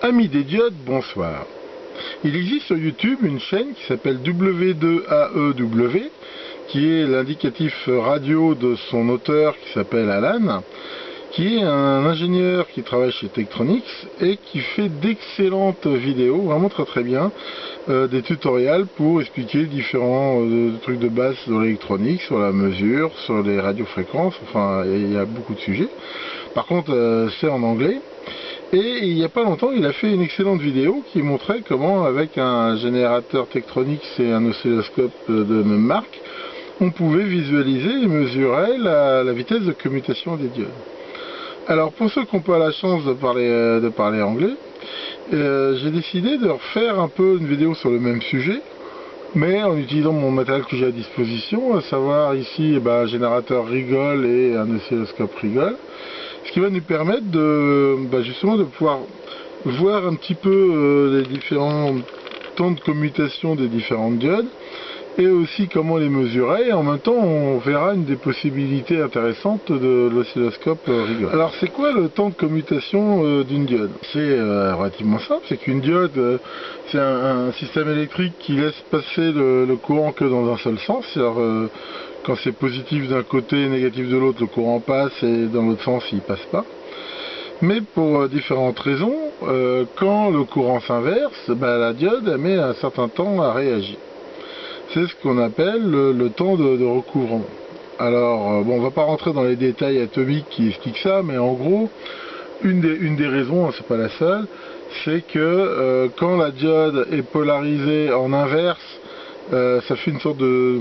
Amis des diodes, bonsoir. Il existe sur YouTube une chaîne qui s'appelle W2AEW, qui est l'indicatif radio de son auteur qui s'appelle Alan, qui est un ingénieur qui travaille chez Tektronix et qui fait d'excellentes vidéos, vraiment très bien, des tutoriels pour expliquer différents trucs de base sur l'électronique, sur la mesure, sur les radiofréquences, enfin il y a beaucoup de sujets. Par contre c'est en anglais. Et il n'y a pas longtemps, il a fait une excellente vidéo qui montrait comment, avec un générateur Tektronix et un oscilloscope de même marque, on pouvait visualiser et mesurer la vitesse de commutation des diodes. Alors, pour ceux qui n'ont pas la chance de parler anglais, j'ai décidé de refaire un peu une vidéo sur le même sujet, mais en utilisant mon matériel que j'ai à disposition, à savoir ici un générateur Rigol et un oscilloscope Rigol. Ce qui va nous permettre justement de pouvoir voir un petit peu les différents temps de commutation des différentes diodes et aussi comment les mesurer. Et en même temps, on verra une des possibilités intéressantes de l'oscilloscope Rigol. Alors, c'est quoi le temps de commutation d'une diode? C'est relativement simple. C'est qu'une diode, c'est un système électrique qui laisse passer le courant que dans un seul sens. Alors, quand c'est positif d'un côté et négatif de l'autre, le courant passe, et dans l'autre sens, il passe pas. Mais pour différentes raisons, quand le courant s'inverse, la diode elle met un certain temps à réagir. C'est ce qu'on appelle le temps de recouvrement. Alors, on va pas rentrer dans les détails atomiques qui expliquent ça, mais en gros, une des raisons, c'est pas la seule, c'est que quand la diode est polarisée en inverse, ça fait une sorte de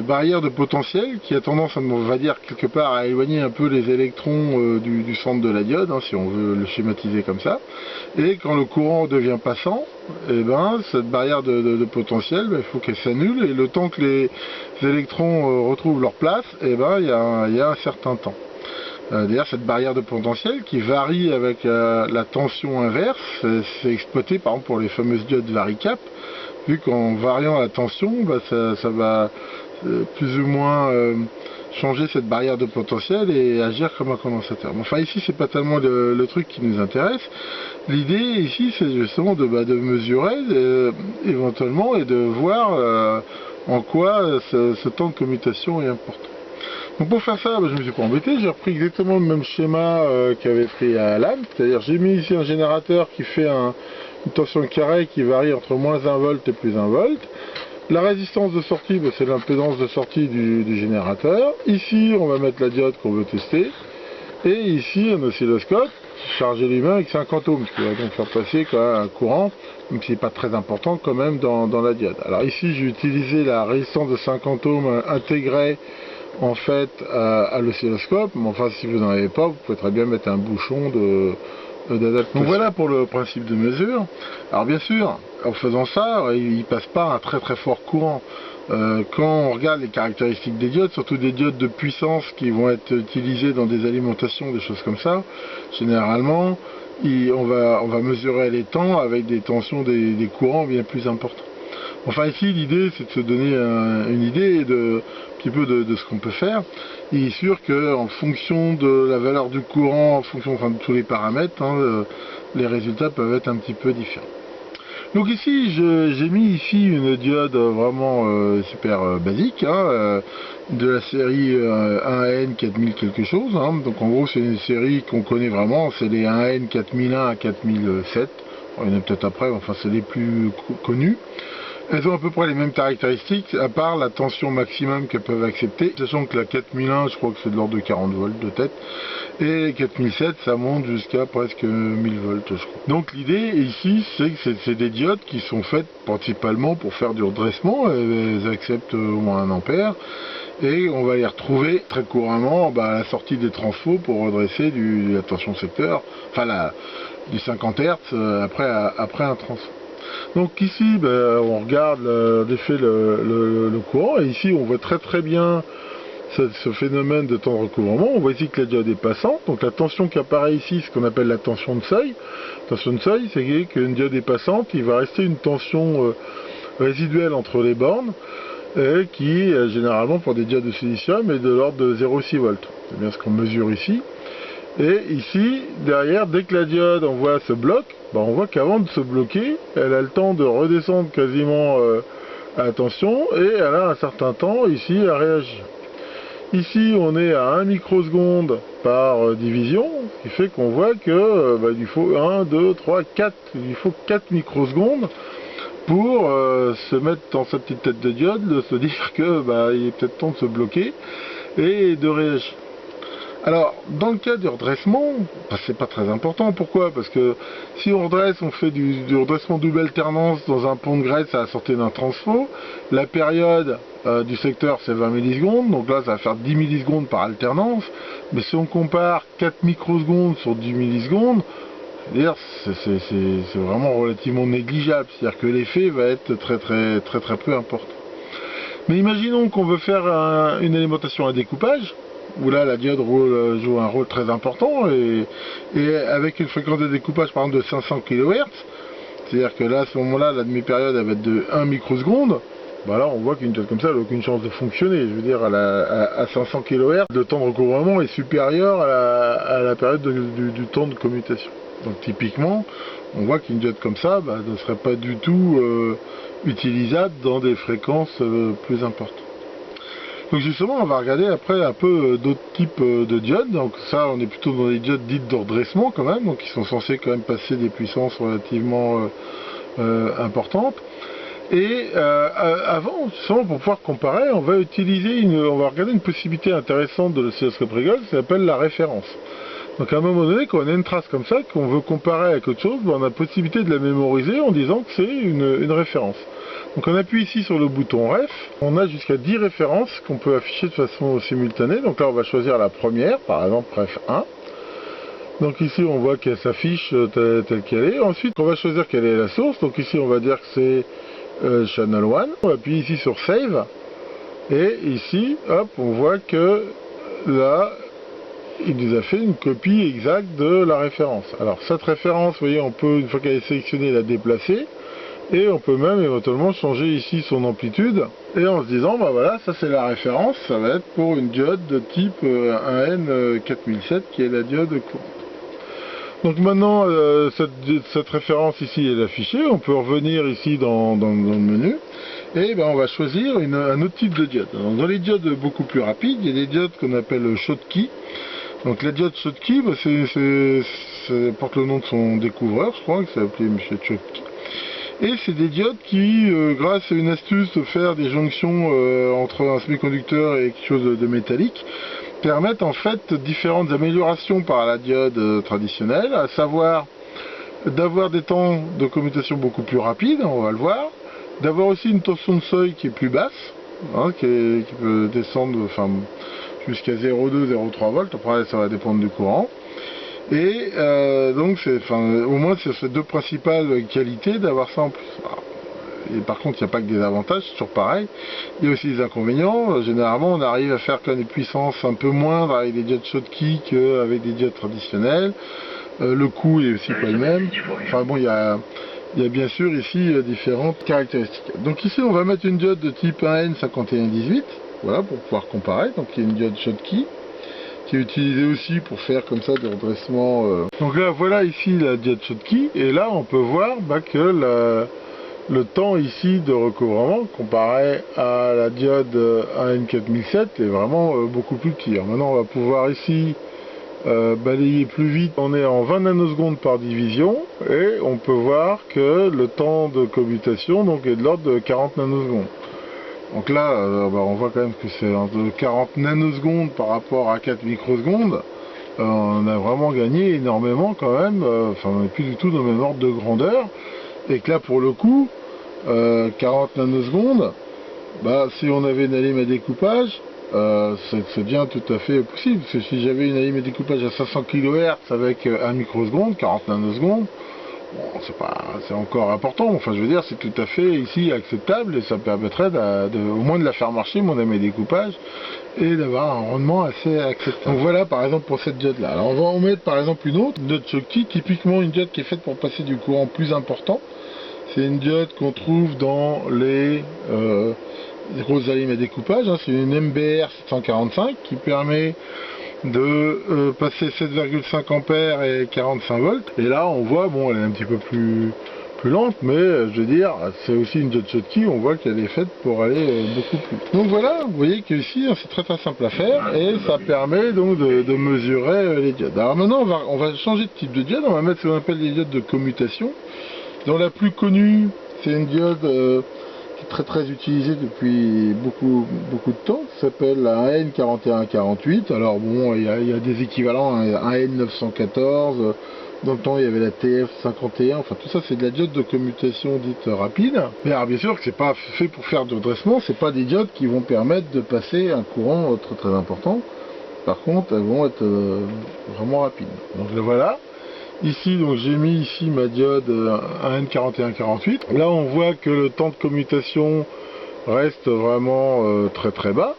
barrière de potentiel qui a tendance, on va dire, quelque part à éloigner un peu les électrons du centre de la diode, si on veut le schématiser comme ça. Et quand le courant devient passant, cette barrière de potentiel, il faut qu'elle s'annule, et le temps que les électrons retrouvent leur place, il y a un certain temps. D'ailleurs, cette barrière de potentiel qui varie avec la tension inverse, c'est exploité par exemple pour les fameuses diodes varicap, vu qu'en variant la tension, ça va plus ou moins changer cette barrière de potentiel et agir comme un condensateur. Enfin, ici, c'est pas tellement le truc qui nous intéresse. L'idée ici, c'est justement de mesurer éventuellement et de voir en quoi ce temps de commutation est important. Donc pour faire ça, je me suis pas embêté, j'ai repris exactement le même schéma qu'avait pris Alan, c'est-à-dire j'ai mis ici un générateur qui fait une tension carré qui varie entre moins 1 volt et plus 1 volt. La résistance de sortie, c'est l'impédance de sortie du générateur. Ici, on va mettre la diode qu'on veut tester. Et ici, un oscilloscope chargé lui-même avec 50 ohms, qui va donc faire passer quand même un courant, même si c'est pas très important quand même dans la diode. Alors ici, j'ai utilisé la résistance de 50 ohms intégrée en fait à l'oscilloscope. Mais enfin, si vous n'en avez pas, vous pouvez très bien mettre un bouchon d'adaptation. Donc voilà pour le principe de mesure. Alors bien sûr, en faisant ça, il passe pas un très fort courant. Quand on regarde les caractéristiques des diodes, surtout des diodes de puissance qui vont être utilisées dans des alimentations, des choses comme ça, généralement, on va mesurer les temps avec des tensions, des courants bien plus importants. Enfin ici, l'idée, c'est de se donner une idée un petit peu de ce qu'on peut faire. Il est sûr qu'en fonction de la valeur du courant, en fonction de tous les paramètres, les résultats peuvent être un petit peu différents. Donc ici, j'ai mis ici une diode vraiment super basique, de la série 1N 4000 quelque chose. Donc en gros, c'est une série qu'on connaît vraiment, c'est les 1N 4001 à 4007. Il y en a peut-être après, enfin c'est les plus connus. Elles ont à peu près les mêmes caractéristiques, à part la tension maximum qu'elles peuvent accepter, sachant que la 4001, je crois que c'est de l'ordre de 40 volts de tête, et 4007, ça monte jusqu'à presque 1000 volts, je crois. Donc l'idée ici, c'est que c'est des diodes qui sont faites principalement pour faire du redressement, elles acceptent au moins 1 ampère, et on va les retrouver très couramment à la sortie des transfos pour redresser la tension secteur, du 50 Hz après un transfo. Donc ici, on regarde l'effet le courant, et ici on voit très bien ce phénomène de temps de recouvrement. On voit ici que la diode est passante, donc la tension qui apparaît ici, ce qu'on appelle la tension de seuil. La tension de seuil, c'est qu'une diode est passante, il va rester une tension résiduelle entre les bornes, qui généralement pour des diodes de silicium est de l'ordre de 0,6 volts. C'est bien ce qu'on mesure ici. Et ici, derrière, dès que la diode envoie ce bloc, bah, on voit qu'avant de se bloquer, elle a le temps de redescendre quasiment à la tension, et elle a un certain temps ici à réagir. Ici on est à 1 microseconde par division, ce qui fait qu'on voit que bah, il faut 1, 2, 3, 4, il faut 4 microsecondes pour se mettre dans sa petite tête de diode, de se dire que bah, il est peut-être temps de se bloquer et de réagir. Alors, dans le cas du redressement, bah, c'est pas très important. Pourquoi? Parce que si on redresse, on fait du redressement double alternance dans un pont de Graetz à la sortie d'un transfo. La période du secteur, c'est 20 millisecondes. Donc là, ça va faire 10 millisecondes par alternance. Mais si on compare 4 microsecondes sur 10 millisecondes, c'est vraiment relativement négligeable. C'est-à-dire que l'effet va être très peu important. Mais imaginons qu'on veut faire une alimentation à découpage, où là la diode joue un rôle très important, et avec une fréquence de découpage par exemple de 500 kHz, c'est-à-dire que là à ce moment-là la demi-période elle va être de 1 microseconde, bah là on voit qu'une diode comme ça elle n'a aucune chance de fonctionner. Je veux dire à 500 kHz, le temps de recouvrement est supérieur à la période du temps de commutation. Donc typiquement, on voit qu'une diode comme ça bah, ne serait pas du tout utilisable dans des fréquences plus importantes. Donc justement, on va regarder après un peu d'autres types de diodes. Donc ça, on est plutôt dans les diodes dites de redressement quand même, donc qui sont censées quand même passer des puissances relativement importantes. Et avant, justement, pour pouvoir comparer, on va regarder une possibilité intéressante de l'oscilloscope Rigol, qui s'appelle la référence. Donc à un moment donné, quand on a une trace comme ça, qu'on veut comparer avec autre chose, ben, on a la possibilité de la mémoriser en disant que c'est une référence. Donc on appuie ici sur le bouton Ref, on a jusqu'à 10 références qu'on peut afficher de façon simultanée. Donc là on va choisir la première, par exemple Ref 1. Donc ici on voit qu'elle s'affiche telle qu'elle est. Ensuite on va choisir quelle est la source, donc ici on va dire que c'est Channel 1. On appuie ici sur Save, et ici, hop, on voit que là, il nous a fait une copie exacte de la référence. Alors cette référence, vous voyez, on peut, une fois qu'elle est sélectionnée, la déplacer. Et on peut même éventuellement changer ici son amplitude, et en se disant, bah voilà, ça c'est la référence, ça va être pour une diode de type 1N4007 qui est la diode courante. Donc maintenant, cette référence ici est affichée, on peut revenir ici dans le menu, et ben on va choisir un autre type de diode. Alors, dans les diodes beaucoup plus rapides, il y a des diodes qu'on appelle Schottky. Donc la diode Schottky, bah, ça porte le nom de son découvreur, je crois, qui s'est appelé M. Schottky. Et c'est des diodes qui, grâce à une astuce de faire des jonctions entre un semi-conducteur et quelque chose de métallique, permettent en fait différentes améliorations par la diode traditionnelle, à savoir d'avoir des temps de commutation beaucoup plus rapides, on va le voir, d'avoir aussi une tension de seuil qui est plus basse, hein, qui peut descendre jusqu'à 0,2, 0,3 volts, après ça va dépendre du courant. Et donc, au moins, c'est ces deux principales qualités d'avoir ça en plus. Alors, et par contre, il n'y a pas que des avantages, c'est toujours pareil. Il y a aussi des inconvénients. Généralement, on arrive à faire quand même des puissances un peu moindres avec des diodes Schottky qu'avec des diodes traditionnelles. Le coût est aussi pas le même. Enfin bon, il y a bien sûr ici différentes caractéristiques. Donc ici, on va mettre une diode de type 1N5118, voilà, pour pouvoir comparer. Donc il y a une diode Schottky, qui est utilisé aussi pour faire comme ça des redressements. Donc là voilà ici la diode Schottky, et là on peut voir que le temps ici de recouvrement comparé à la diode 1N4007 est vraiment beaucoup plus petit. Alors maintenant on va pouvoir ici balayer plus vite, on est en 20 nanosecondes par division, et on peut voir que le temps de commutation donc, est de l'ordre de 40 nanosecondes. Donc là, on voit quand même que c'est de 40 nanosecondes par rapport à 4 microsecondes. On a vraiment gagné énormément quand même. On n'est plus du tout dans le même ordre de grandeur. Et que là, pour le coup, 40 nanosecondes, si on avait une allime à découpage, c'est bien tout à fait possible. Parce que si j'avais une allime à découpage à 500 kHz avec 1 microseconde, 40 nanosecondes, bon, c'est encore important, enfin je veux dire, c'est tout à fait ici acceptable, et ça permettrait au moins de la faire marcher, mon ami découpage, et d'avoir un rendement assez acceptable. Donc voilà par exemple pour cette diode là. Alors on va en mettre par exemple une autre, une diode Schottky, typiquement une diode qui est faite pour passer du courant plus important. C'est une diode qu'on trouve dans les grosses alimes à découpage, hein. C'est une MBR 745 qui permet de passer 7,5 ampères et 45 volts. Et là on voit, bon, elle est un petit peu plus lente, mais je veux dire, c'est aussi une diode Schottky, on voit qu'elle est faite pour aller beaucoup plus. Donc voilà, vous voyez qu'ici c'est très simple à faire et ça permet donc de mesurer les diodes. Alors maintenant on va changer de type de diode, on va mettre ce qu'on appelle des diodes de commutation, dont la plus connue c'est une diode qui est très utilisée depuis beaucoup de temps, qui s'appelle la AN4148. Alors bon, il y a des équivalents, un AN914, dans le temps il y avait la TF51, enfin tout ça c'est de la diode de commutation dite rapide. Mais alors bien sûr que c'est pas fait pour faire de redressement, c'est pas des diodes qui vont permettre de passer un courant très important. Par contre elles vont être vraiment rapides. Donc voilà. Ici donc j'ai mis ici ma diode AN4148. Là on voit que le temps de commutation reste vraiment très bas.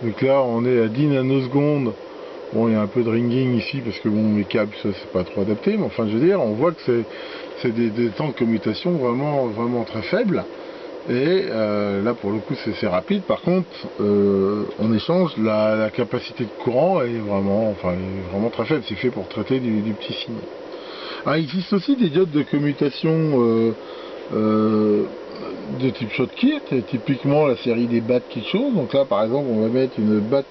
Donc là on est à 10 nanosecondes. Bon, il y a un peu de ringing ici parce que bon, les câbles, ça c'est pas trop adapté, mais enfin je veux dire, on voit que c'est des temps de commutation vraiment très faibles. Et là pour le coup c'est rapide. Par contre, en échange, la capacité de courant est vraiment très faible. C'est fait pour traiter du petit signal. Alors, il existe aussi des diodes de commutation de type Schottky, typiquement la série des BAT quelque chose. Donc là par exemple on va mettre une BAT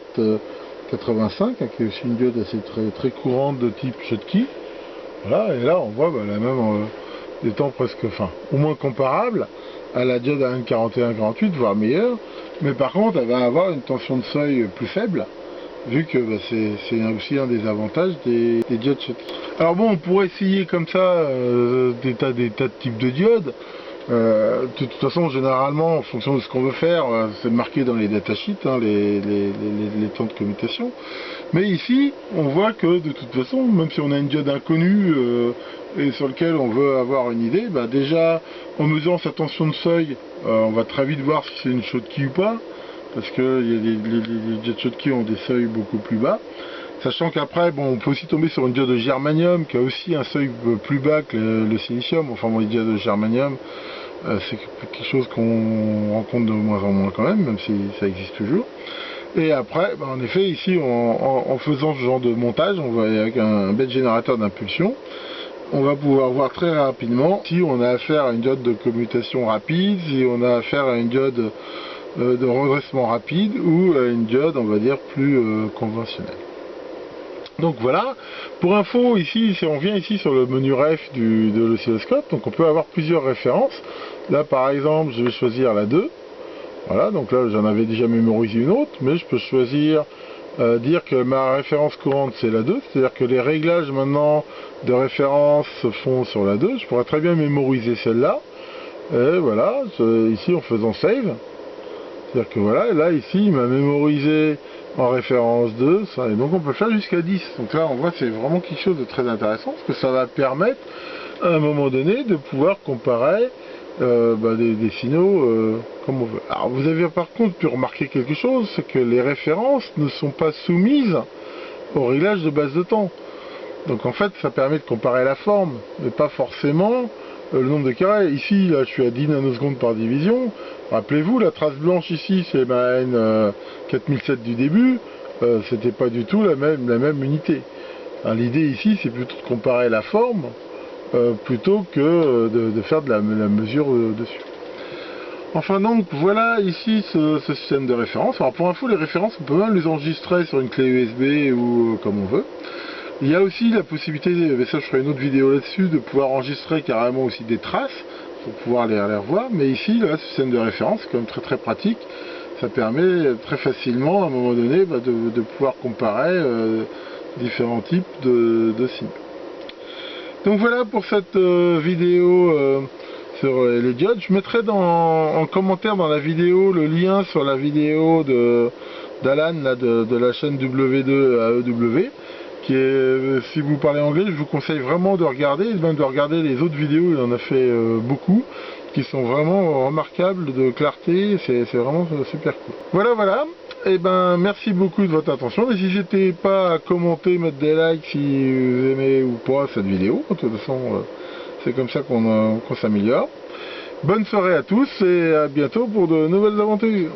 85, qui est aussi une diode assez très courante de type Schottky. Voilà, et là on voit la même des temps presque, au moins comparables à la diode AN4148, voire meilleure, mais par contre elle va avoir une tension de seuil plus faible, vu que c'est aussi un des avantages des diodes Schottky. Alors bon, on pourrait essayer comme ça des tas de types de diodes. De toute façon, généralement, en fonction de ce qu'on veut faire, c'est marqué dans les datasheets, les temps de commutation. Mais ici, on voit que de toute façon, même si on a une diode inconnue et sur laquelle on veut avoir une idée, déjà, en mesurant sa tension de seuil, on va très vite voir si c'est une Schottky ou pas, parce que les diodes Schottky ont des seuils beaucoup plus bas. Sachant qu'après, bon, on peut aussi tomber sur une diode de germanium qui a aussi un seuil plus bas que le silicium. Enfin, bon, les diodes de germanium, c'est quelque chose qu'on rencontre de moins en moins quand même si ça existe toujours. Et après, en effet, ici, en faisant ce genre de montage, on va avec un bête générateur d'impulsion, on va pouvoir voir très rapidement si on a affaire à une diode de commutation rapide, si on a affaire à une diode de redressement rapide ou à une diode, on va dire, plus conventionnelle. Donc voilà, pour info, ici, on vient ici sur le menu ref de l'oscilloscope, donc on peut avoir plusieurs références. Là par exemple, je vais choisir la 2. Voilà, donc là j'en avais déjà mémorisé une autre, mais je peux choisir, dire que ma référence courante c'est la 2, c'est-à-dire que les réglages maintenant de référence se font sur la 2. Je pourrais très bien mémoriser celle-là, et voilà, ici en faisant save, c'est-à-dire que voilà, là ici il m'a mémorisé en référence 2, ça, et donc on peut faire jusqu'à 10. Donc là on voit c'est vraiment quelque chose de très intéressant, parce que ça va permettre à un moment donné de pouvoir comparer des signaux comme on veut. Alors vous avez par contre pu remarquer quelque chose, c'est que les références ne sont pas soumises au réglage de base de temps. Donc en fait ça permet de comparer la forme, mais pas forcément le nombre de carrés. Ici là je suis à 10 nanosecondes par division. Rappelez-vous, la trace blanche ici c'est ma N4007 du début, c'était pas du tout la même unité. L'idée ici c'est plutôt de comparer la forme plutôt que de faire de la mesure dessus. Enfin donc voilà ici ce système de référence. Alors pour info, les références on peut même les enregistrer sur une clé USB ou comme on veut. Il y a aussi la possibilité, mais ça je ferai une autre vidéo là-dessus, de pouvoir enregistrer carrément aussi des traces pour pouvoir les revoir. Mais ici, là, ce système de référence c'est quand même très pratique. Ça permet très facilement à un moment donné de pouvoir comparer différents types de signes. Donc voilà pour cette vidéo sur les diodes. Je mettrai en commentaire dans la vidéo le lien sur la vidéo d'Alan de la chaîne W2AEW, qui est, si vous parlez anglais, je vous conseille vraiment de regarder, et même de regarder les autres vidéos, il en a fait beaucoup, qui sont vraiment remarquables de clarté, c'est vraiment super cool. Voilà. Et merci beaucoup de votre attention. N'hésitez pas à commenter, mettre des likes si vous aimez ou pas cette vidéo. De toute façon, c'est comme ça qu'on s'améliore. Bonne soirée à tous et à bientôt pour de nouvelles aventures.